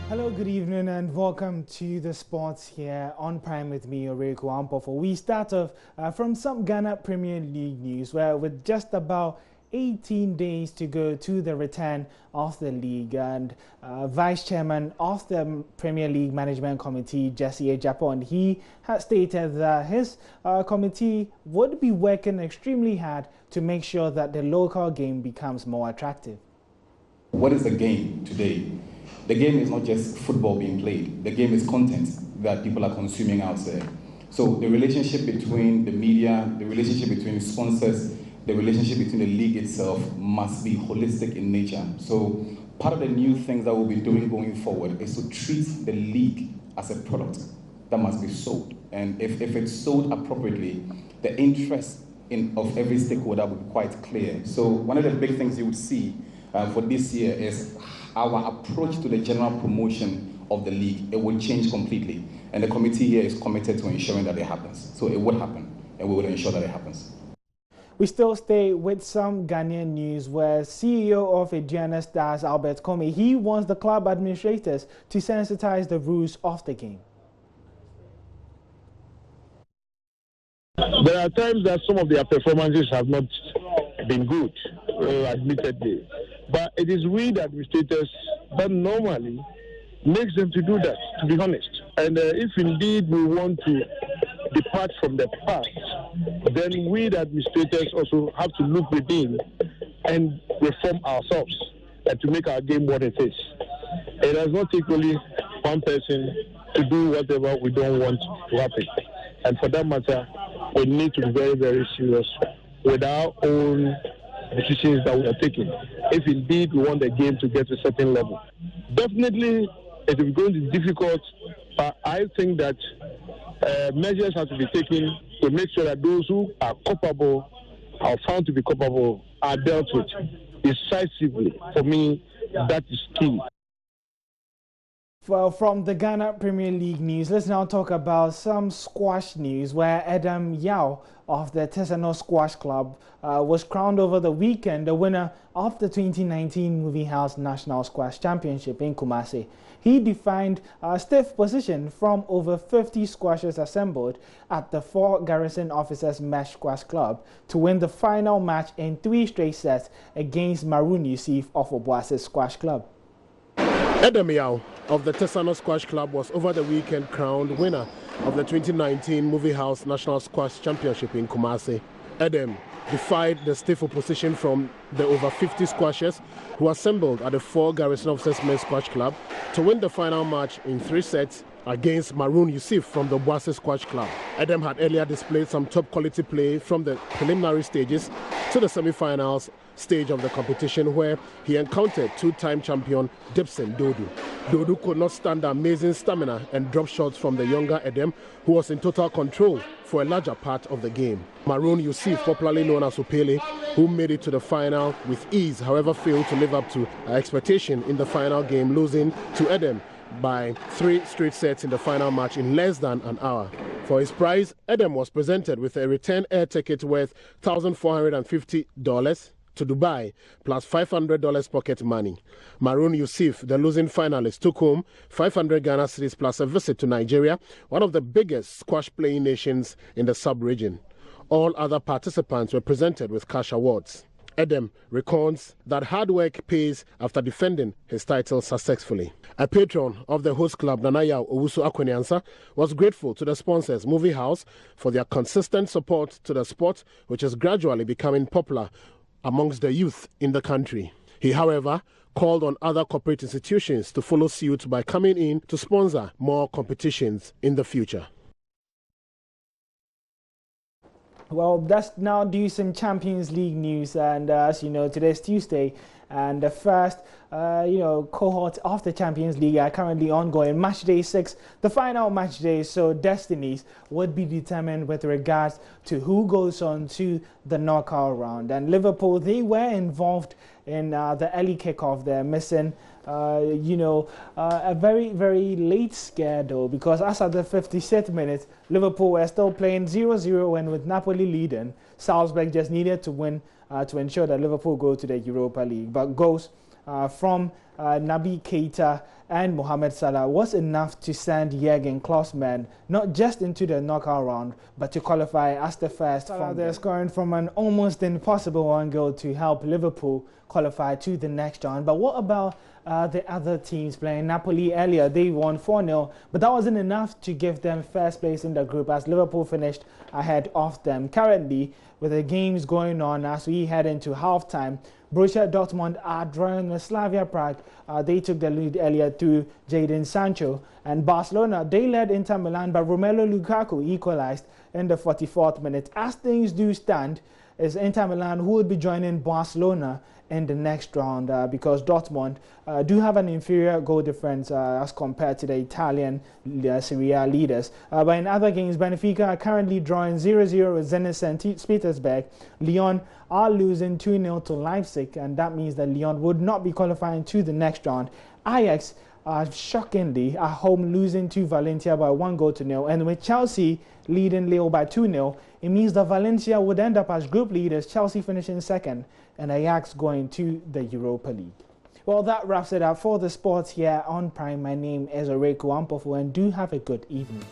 Hello, good evening, and welcome to the sports here on Prime with me, Oreko Ampofo. We start off from some Ghana Premier League news, where with just about 18 days to go to the return of the league, and Vice Chairman of the Premier League Management Committee, Jesse Agyapong, he has stated that his committee would be working extremely hard to make sure that the local game becomes more attractive. What is the game today? The game is not just football being played. The game is content that people are consuming out there. So the relationship between the media, the relationship between sponsors, the relationship between the league itself must be holistic in nature. So part of the new things that we'll be doing going forward is to treat the league as a product that must be sold. And if it's sold appropriately, the interest of every stakeholder will be quite clear. So one of the big things you would see for this year is our approach to the general promotion of the league. It will change completely. And the committee here is committed to ensuring that it happens. So it would happen, and we will ensure that it happens. We still stay with some Ghanaian news, where CEO of Aduana Stars, Albert Comey, he wants the club administrators to sensitize the rules of the game. There are times that some of their performances have not been good, admittedly. But it is we, the administrators, that normally makes them to do that, to be honest. And if indeed we want to depart from the past, then we, the administrators, also have to look within and reform ourselves and to make our game what it is. It does not take only one person to do whatever we don't want to happen. And for that matter, we need to be very, very serious with our own decisions that we are taking, if indeed we want the game to get to a certain level. Definitely, it is going to be difficult, but I think that measures have to be taken to make sure that those who are culpable, are found to be culpable, are dealt with decisively. For me, that is key. Well, from the Ghana Premier League news, let's now talk about some squash news, where Adam Yao of the Tesano Squash Club was crowned over the weekend the winner of the 2019 Movie House National Squash Championship in Kumasi. He defined a stiff position from over 50 squashers assembled at the 4 Garrison Officers Mesh Squash Club to win the final match in 3 straight sets against Maroon Yusuf of Obuasi Squash Club. Adam Yao of the Tesano Squash Club was over the weekend crowned winner of the 2019 Movie House National Squash Championship in Kumasi. Adam defied the stiff opposition from the over 50 squashers who assembled at the 4 Garrison Officers Men's Squash Club to win the final match in 3 sets against Maroon Yusuf from the Obuasi Squash Club. Adam had earlier displayed some top quality play from the preliminary stages to the semi-finals stage of the competition, where he encountered 2-time champion Dipson Dodu. Dodu could not stand the amazing stamina and drop shots from the younger Adam, who was in total control for a larger part of the game. Maroon Yusuf, popularly known as Opele, who made it to the final with ease, however failed to live up to expectation in the final game, losing to Adam by 3 straight sets in the final match in less than an hour. For his prize, Adam was presented with a return air ticket worth $1,450 to Dubai, plus $500 pocket money. Maroon Yusuf, the losing finalist, took home 500 Ghana cedis plus a visit to Nigeria, one of the biggest squash playing nations in the sub-region. All other participants were presented with cash awards. Adam recounts that hard work pays after defending his title successfully. A patron of the host club, Nanaya Owusu Akwenyansa, was grateful to the sponsors Movie House for their consistent support to the sport, which is gradually becoming popular amongst the youth in the country. He, however, called on other corporate institutions to follow suit by coming in to sponsor more competitions in the future. Well, let's now do some Champions League news, and as you know, today's Tuesday, and the first cohort of the Champions League are currently ongoing. Match day 6, the final match day, so destinies would be determined with regards to who goes on to the knockout round. And Liverpool, they were involved in the early kickoff. They're missing a very, very late scare though, because as at the 56th minute, Liverpool were still playing 0-0, and with Napoli leading, Salzburg just needed to win to ensure that Liverpool go to the Europa League. But goals from Naby Keita and Mohamed Salah was enough to send Jurgen Klinsmann not just into the knockout round, but to qualify as the first. They're scoring from an almost impossible one goal to help Liverpool qualify to the next round. But what about the other teams playing? Napoli earlier, they won 4-0, but that wasn't enough to give them first place in the group as Liverpool finished ahead of them. Currently, with the games going on as we head into halftime, Borussia Dortmund are drawing with Slavia Prague. They took the lead earlier through Jadon Sancho. And Barcelona, they led Inter Milan, but Romelu Lukaku equalized in the 44th minute. As things do stand, it's Inter Milan who will be joining Barcelona in the next round because Dortmund do have an inferior goal difference as compared to the Italian Serie A leaders. But in other games, Benfica are currently drawing 0-0 with Zenit St. Petersburg. Lyon are losing 2-0 to Leipzig, and that means that Lyon would not be qualifying to the next round. Ajax shockingly at home losing to Valencia by 1-0, and with Chelsea leading Lille by 2-0, it means that Valencia would end up as group leaders, Chelsea finishing second, and Ajax going to the Europa League. Well, that wraps it up for the sports here on Prime. My name is Oreku Ampofu, and do have a good evening.